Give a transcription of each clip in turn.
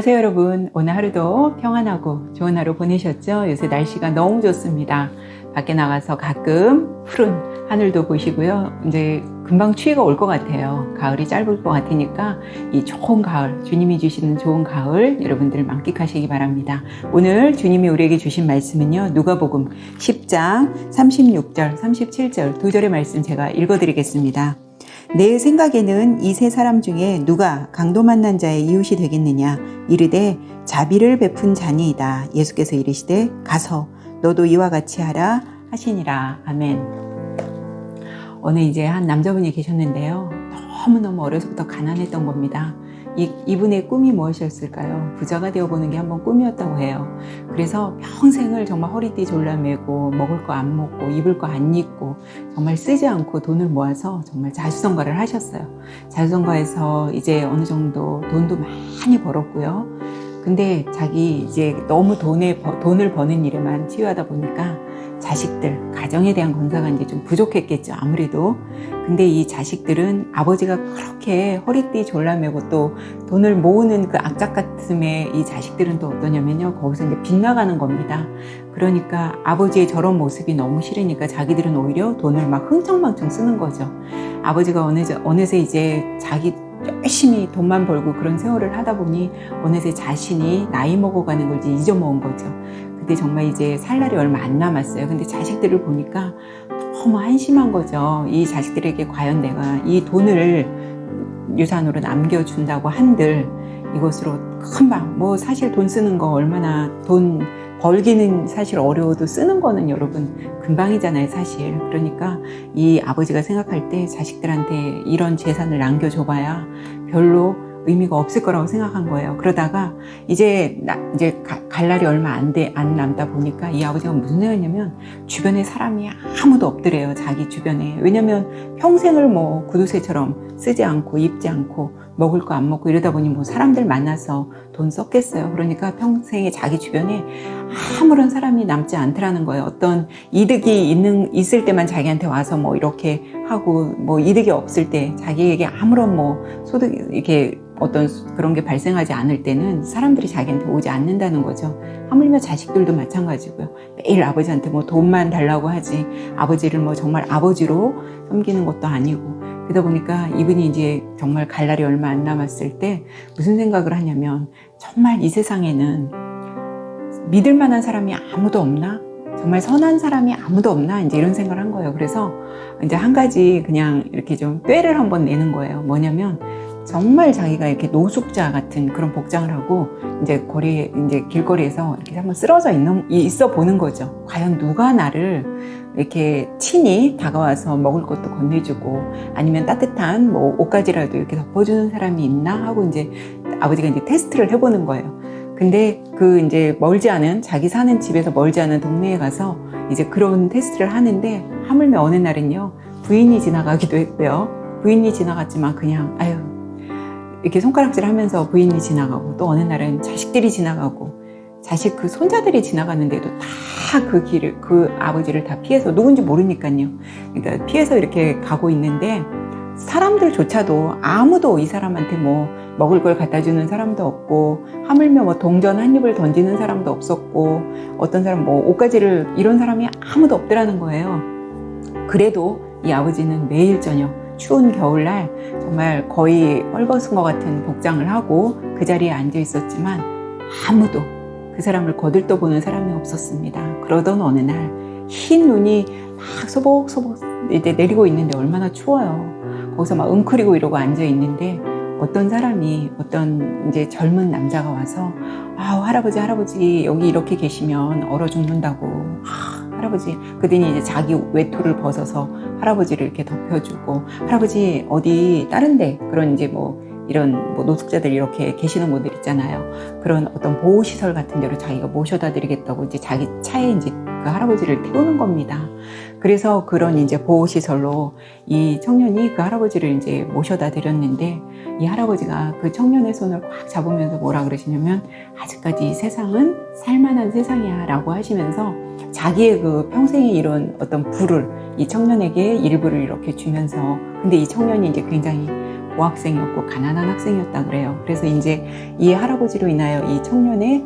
안녕하세요 여러분. 오늘 하루도 평안하고 좋은 하루 보내셨죠? 요새 날씨가 너무 좋습니다. 밖에 나가서 가끔 푸른 하늘도 보시고요. 이제 금방 추위가 올 것 같아요. 가을이 짧을 것 같으니까 이 좋은 가을, 주님이 주시는 좋은 가을 여러분들 만끽하시기 바랍니다. 오늘 주님이 우리에게 주신 말씀은요. 누가복음 10장 36절, 37절 두 절의 말씀 제가 읽어드리겠습니다. 내 생각에는 이 세 사람 중에 누가 강도 만난 자의 이웃이 되겠느냐. 이르되 자비를 베푼 자니이다. 예수께서 이르시되 가서 너도 이와 같이 하라 하시니라. 아멘. 오늘 이제 한 남자분이 계셨는데요. 너무너무 어려서부터 가난했던 겁니다. 이분의 꿈이 무엇이었을까요? 부자가 되어보는 게 한번 꿈이었다고 해요. 그래서 평생을 정말 허리띠 졸라매고 먹을 거 안 먹고 입을 거 안 입고 정말 쓰지 않고 돈을 모아서 정말 자수성가를 하셨어요. 자수성가해서 이제 어느 정도 돈도 많이 벌었고요. 근데 자기 이제 너무 돈을 버는 일에만 치유하다 보니까 자식들, 가정에 대한 건사가 이제 좀 부족했겠죠, 아무래도. 근데 이 자식들은 아버지가 그렇게 허리띠 졸라매고 또 돈을 모으는 그 악착 같음에 이 자식들은 또 어떠냐면요, 거기서 이제 빗나가는 겁니다. 그러니까 아버지의 저런 모습이 너무 싫으니까 자기들은 오히려 돈을 막 흥청망청 쓰는 거죠. 아버지가 어느새 이제 자기 열심히 돈만 벌고 그런 세월을 하다 보니 어느새 자신이 나이 먹어가는 걸 이제 잊어먹은 거죠. 근데 정말 이제 살 날이 얼마 안 남았어요. 근데 자식들을 보니까 너무 한심한 거죠. 이 자식들에게 과연 내가 이 돈을 유산으로 남겨준다고 한들 이것으로 금방 뭐 사실 돈 쓰는 거 얼마나 돈 벌기는 사실 어려워도 쓰는 거는 여러분 금방이잖아요, 사실. 그러니까 이 아버지가 생각할 때 자식들한테 이런 재산을 남겨줘봐야 별로 의미가 없을 거라고 생각한 거예요. 그러다가 이제 갈 날이 얼마 안 남다 보니까 이 아버지가 무슨 생각이냐면 주변에 사람이 아무도 없더래요, 자기 주변에. 왜냐면 평생을 뭐 구두쇠처럼 쓰지 않고 입지 않고 먹을 거 안 먹고 이러다 보니 뭐 사람들 만나서 돈 썼겠어요. 그러니까 평생에 자기 주변에 아무런 사람이 남지 않더라는 거예요. 어떤 이득이 있을 때만 자기한테 와서 뭐 이렇게 하고 뭐 이득이 없을 때 자기에게 아무런 뭐 소득 이렇게 어떤 그런 게 발생하지 않을 때는 사람들이 자기한테 오지 않는다는 거죠. 하물며 자식들도 마찬가지고요. 매일 아버지한테 뭐 돈만 달라고 하지 아버지를 뭐 정말 아버지로 섬기는 것도 아니고. 그러다 보니까 이분이 이제 정말 갈 날이 얼마 안 남았을 때 무슨 생각을 하냐면 정말 이 세상에는 믿을 만한 사람이 아무도 없나? 정말 선한 사람이 아무도 없나? 이제 이런 생각을 한 거예요. 그래서 이제 한 가지 그냥 이렇게 좀 꾀를 한번 내는 거예요. 뭐냐면 정말 자기가 이렇게 노숙자 같은 그런 복장을 하고 이제 길거리에서 이렇게 한번 쓰러져 있어 보는 거죠. 과연 누가 나를 이렇게 친히 다가와서 먹을 것도 건네주고 아니면 따뜻한 뭐 옷가지라도 이렇게 덮어주는 사람이 있나 하고 이제 아버지가 이제 테스트를 해보는 거예요. 근데 이제 자기 사는 집에서 멀지 않은 동네에 가서 이제 그런 테스트를 하는데 하물며 어느 날은요, 부인이 지나가기도 했고요. 부인이 지나갔지만 그냥 이렇게 손가락질 하면서 부인이 지나가고 또 어느 날은 자식들이 지나가고 자식 그 손자들이 지나갔는데도 다 그 아버지를 다 피해서 누군지 모르니까요. 그러니까 피해서 이렇게 가고 있는데 사람들조차도 아무도 이 사람한테 뭐 먹을 걸 갖다 주는 사람도 없고 하물며 뭐 동전 한 입을 던지는 사람도 없었고 어떤 사람 뭐 옷가지를 이런 사람이 아무도 없더라는 거예요. 그래도 이 아버지는 매일 저녁 추운 겨울날 정말 거의 헐벗은 것 같은 복장을 하고 그 자리에 앉아 있었지만 아무도 그 사람을 거들떠보는 사람이 없었습니다. 그러던 어느 날 흰 눈이 막 소복소복 이제 내리고 있는데 얼마나 추워요. 거기서 막 웅크리고 이러고 앉아 있는데 어떤 이제 젊은 남자가 와서 할아버지 여기 이렇게 계시면 얼어 죽는다고. 할아버지, 그더니 이제 자기 외투를 벗어서 할아버지를 이렇게 덮여주고, 할아버지 어디 다른데 그런 이제 이런 노숙자들 이렇게 계시는 분들 있잖아요. 그런 어떤 보호시설 같은 데로 자기가 모셔다 드리겠다고 이제 자기 차에 이제 그 할아버지를 태우는 겁니다. 그래서 그런 이제 보호시설로 이 청년이 그 할아버지를 이제 모셔다 드렸는데 이 할아버지가 그 청년의 손을 꽉 잡으면서 뭐라 그러시냐면 아직까지 이 세상은 살만한 세상이야 라고 하시면서 자기의 그 평생에 이룬 어떤 부를 이 청년에게 일부를 이렇게 주면서 근데 이 청년이 이제 굉장히 고학생이었고 가난한 학생이었다 그래요. 그래서 이제 이 할아버지로 인하여 이 청년이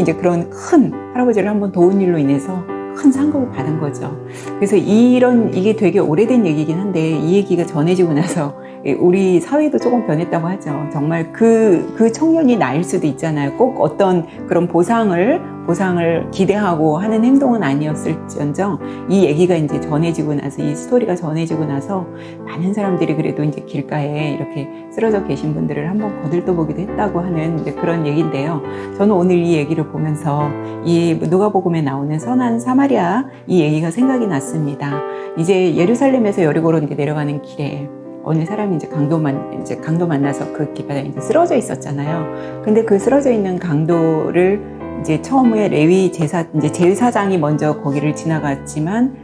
이제 그런 큰 할아버지를 한번 도운 일로 인해서 큰 상급을 받은 거죠. 그래서 이게 되게 오래된 얘기긴 한데 이 얘기가 전해지고 나서 우리 사회도 조금 변했다고 하죠. 정말 그 청년이 나일 수도 있잖아요. 꼭 어떤 그런 보상을 기대하고 하는 행동은 아니었을지언정 이 얘기가 이제 전해지고 나서 이 스토리가 전해지고 나서 많은 사람들이 그래도 이제 길가에 이렇게 쓰러져 계신 분들을 한번 거들떠보기도 했다고 하는 이제 그런 얘기인데요. 저는 오늘 이 얘기를 보면서 이 누가복음에 나오는 선한 사마리아 이 얘기가 생각이 났습니다. 이제 예루살렘에서 여리고로 이제 내려가는 길에 어느 사람이 이제 강도 만나서 그 길바닥에 이제 쓰러져 있었잖아요. 근데 그 쓰러져 있는 강도를 이제 처음에 레위 제사장이 먼저 거기를 지나갔지만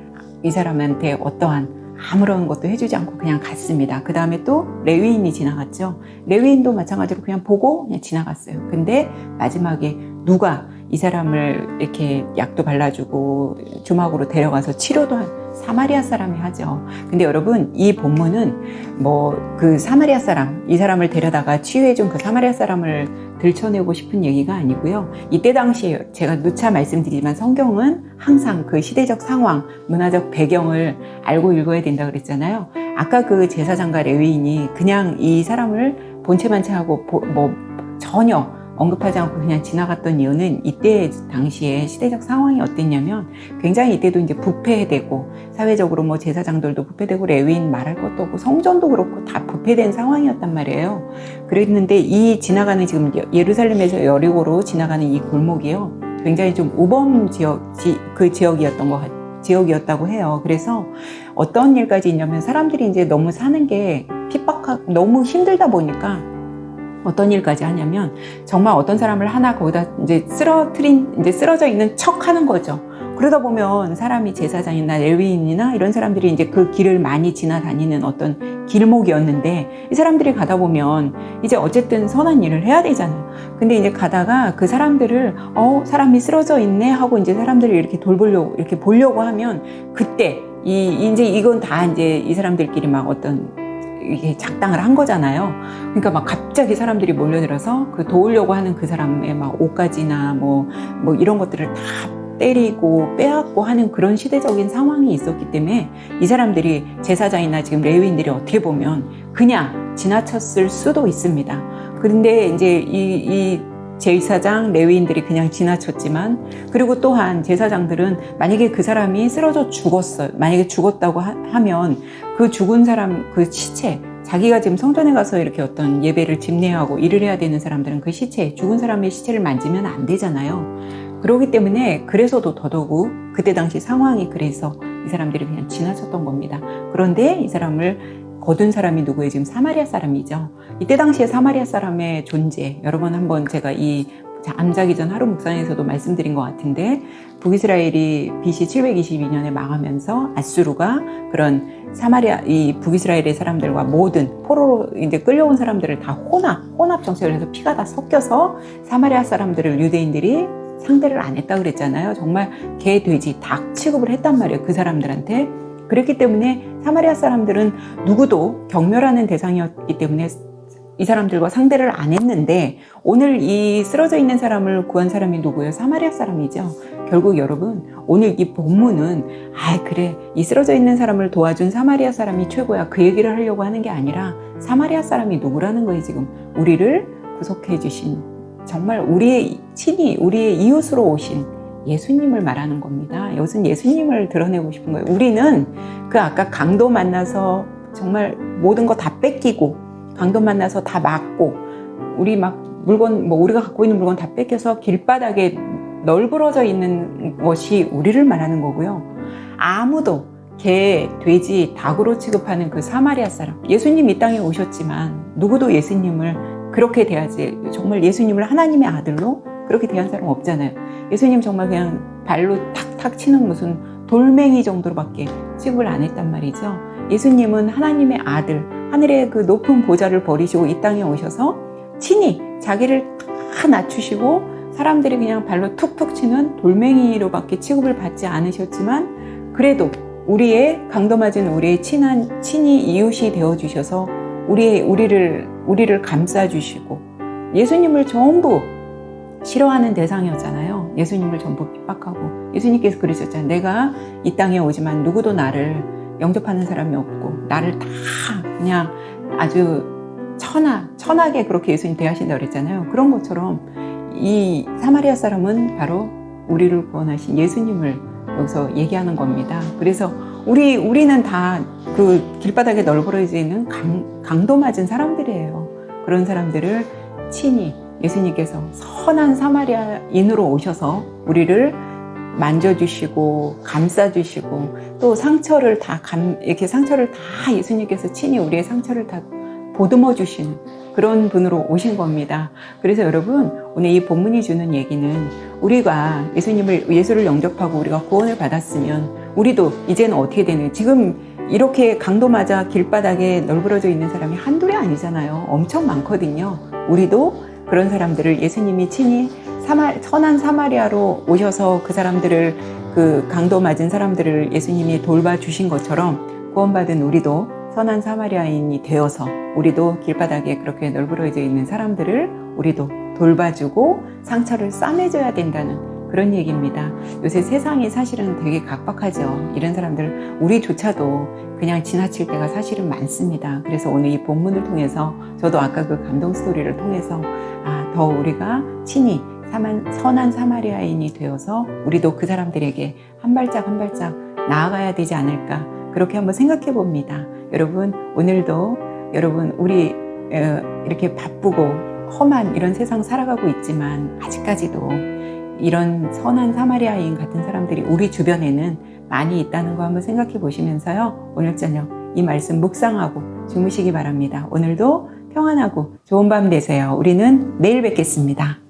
이 사람한테 어떠한 아무런 것도 해주지 않고 그냥 갔습니다. 그 다음에 또 레위인이 지나갔죠. 레위인도 마찬가지로 그냥 보고 그냥 지나갔어요. 근데 마지막에 누가 이 사람을 이렇게 약도 발라주고 주막으로 데려가서 치료도 한 사마리아 사람이 하죠. 근데 여러분 이 본문은 그 사마리아 사람, 이 사람을 데려다가 치유해준 그 사마리아 사람을 들춰내고 싶은 얘기가 아니고요. 이때 당시에 제가 누차 말씀드리지만 성경은 항상 그 시대적 상황, 문화적 배경을 알고 읽어야 된다고 그랬잖아요. 아까 그 제사장과 레위인이 그냥 이 사람을 본체만체하고 전혀 언급하지 않고 그냥 지나갔던 이유는 이때 당시에 시대적 상황이 어땠냐면 굉장히 이때도 이제 부패되고 사회적으로 제사장들도 부패되고 레위인 말할 것도 없고 성전도 그렇고 다 부패된 상황이었단 말이에요. 그랬는데 이 지나가는 지금 예루살렘에서 여리고로 지나가는 이 골목이요. 굉장히 좀 우범 지역이었다고 해요. 그래서 어떤 일까지 있냐면 사람들이 이제 너무 사는 게 핍박하고 너무 힘들다 보니까 어떤 일까지 하냐면 정말 어떤 사람을 하나 거기다 이제 쓰러져 있는 척 하는 거죠. 그러다 보면 사람이 제사장이나 레위인이나 이런 사람들이 이제 그 길을 많이 지나다니는 어떤 길목이었는데 이 사람들이 가다 보면 이제 어쨌든 선한 일을 해야 되잖아요. 근데 이제 가다가 그 사람들을 사람이 쓰러져 있네 하고 이제 사람들을 이렇게 이렇게 보려고 하면 그때 이제 이건 다 이제 이 사람들끼리 막 어떤 이게 작당을 한 거잖아요. 그러니까 막 갑자기 사람들이 몰려들어서 그 도우려고 하는 그 사람의 막 옷가지나 뭐 이런 것들을 다 때리고 빼앗고 하는 그런 시대적인 상황이 있었기 때문에 이 사람들이 제사장이나 지금 레위인들이 어떻게 보면 그냥 지나쳤을 수도 있습니다. 그런데 이제 이 제사장, 레위인들이 그냥 지나쳤지만 그리고 또한 제사장들은 만약에 그 사람이 쓰러져 죽었어요. 만약에 죽었다고 하면 그 죽은 사람 그 시체 자기가 지금 성전에 가서 이렇게 어떤 예배를 집례하고 일을 해야 되는 사람들은 그 죽은 사람의 시체를 만지면 안 되잖아요. 그렇기 때문에 그래서도 더더욱 그때 당시 상황이 그래서 이 사람들이 그냥 지나쳤던 겁니다. 그런데 이 사람을 거둔 사람이 누구예요? 지금 사마리아 사람이죠. 이때 당시에 사마리아 사람의 존재, 여러분 한번 제가 이 잠자기 전 하루 묵상에서도 말씀드린 것 같은데 북이스라엘이 BC 722년에 망하면서 아수르가 그런 이 북이스라엘의 사람들과 모든 포로로 이제 끌려온 사람들을 다 혼합 정책을 해서 피가 다 섞여서 사마리아 사람들을 유대인들이 상대를 안 했다 그랬잖아요. 정말 개, 돼지, 닭 취급을 했단 말이에요. 그 사람들한테. 그렇기 때문에 사마리아 사람들은 누구도 경멸하는 대상이었기 때문에 이 사람들과 상대를 안 했는데 오늘 이 쓰러져 있는 사람을 구한 사람이 누구예요? 사마리아 사람이죠. 결국 여러분 오늘 이 본문은 그래 이 쓰러져 있는 사람을 도와준 사마리아 사람이 최고야 그 얘기를 하려고 하는 게 아니라 사마리아 사람이 누구라는 거예요. 지금 우리를 구속해 주신 정말 우리의 이웃으로 오신 예수님을 말하는 겁니다. 이것은 예수님을 드러내고 싶은 거예요. 우리는 그 아까 강도 만나서 정말 모든 거 다 뺏기고 강도 만나서 다 막고 우리 막 물건 우리가 갖고 있는 물건 다 뺏겨서 길바닥에 널브러져 있는 것이 우리를 말하는 거고요. 아무도 개, 돼지, 닭으로 취급하는 그 사마리아 사람. 예수님 이 땅에 오셨지만 누구도 예수님을 그렇게 대하지 정말 예수님을 하나님의 아들로 그렇게 대한 사람 없잖아요. 예수님 정말 그냥 발로 탁탁 치는 무슨 돌멩이 정도로밖에 취급을 안 했단 말이죠. 예수님은 하나님의 아들, 하늘의 그 높은 보좌를 버리시고 이 땅에 오셔서 친히 자기를 다 낮추시고 사람들이 그냥 발로 툭툭 치는 돌멩이로밖에 취급을 받지 않으셨지만 그래도 우리의 강도 맞은 우리의 친히 이웃이 되어주셔서 우리를 감싸주시고 예수님을 전부 싫어하는 대상이었잖아요. 예수님을 전부 핍박하고 예수님께서 그러셨잖아요. 내가 이 땅에 오지만 누구도 나를 영접하는 사람이 없고 나를 다 그냥 아주 천하게 그렇게 예수님 대하신다고 그랬잖아요. 그런 것처럼 이 사마리아 사람은 바로 우리를 구원하신 예수님을 여기서 얘기하는 겁니다. 그래서 우리는 다 그 길바닥에 널브러져 있는 강도 맞은 사람들이에요. 그런 사람들을 친히 예수님께서 선한 사마리아인으로 오셔서 우리를 만져주시고 감싸주시고 또 상처를 다 예수님께서 친히 우리의 상처를 다 보듬어 주시는 그런 분으로 오신 겁니다. 그래서 여러분 오늘 이 본문이 주는 얘기는 우리가 예수를 영접하고 우리가 구원을 받았으면 우리도 이제는 어떻게 되는 지금 이렇게 강도 맞아 길바닥에 널브러져 있는 사람이 한둘이 아니잖아요. 엄청 많거든요. 우리도 그런 사람들을 예수님이 친히 선한 사마리아로 오셔서 그 사람들을 그 강도 맞은 사람들을 예수님이 돌봐주신 것처럼 구원받은 우리도 선한 사마리아인이 되어서 우리도 길바닥에 그렇게 널브러져 있는 사람들을 우리도 돌봐주고 상처를 싸매줘야 된다는 그런 얘기입니다. 요새 세상이 사실은 되게 각박하죠. 이런 사람들 우리조차도 그냥 지나칠 때가 사실은 많습니다. 그래서 오늘 이 본문을 통해서 저도 아까 그 감동 스토리를 통해서 더 우리가 친히 선한 사마리아인이 되어서 우리도 그 사람들에게 한 발짝 한 발짝 나아가야 되지 않을까 그렇게 한번 생각해 봅니다. 여러분 오늘도 우리 이렇게 바쁘고 험한 이런 세상 살아가고 있지만 아직까지도 이런 선한 사마리아인 같은 사람들이 우리 주변에는 많이 있다는 거 한번 생각해 보시면서요. 오늘 저녁 이 말씀 묵상하고 주무시기 바랍니다. 오늘도 평안하고 좋은 밤 되세요. 우리는 내일 뵙겠습니다.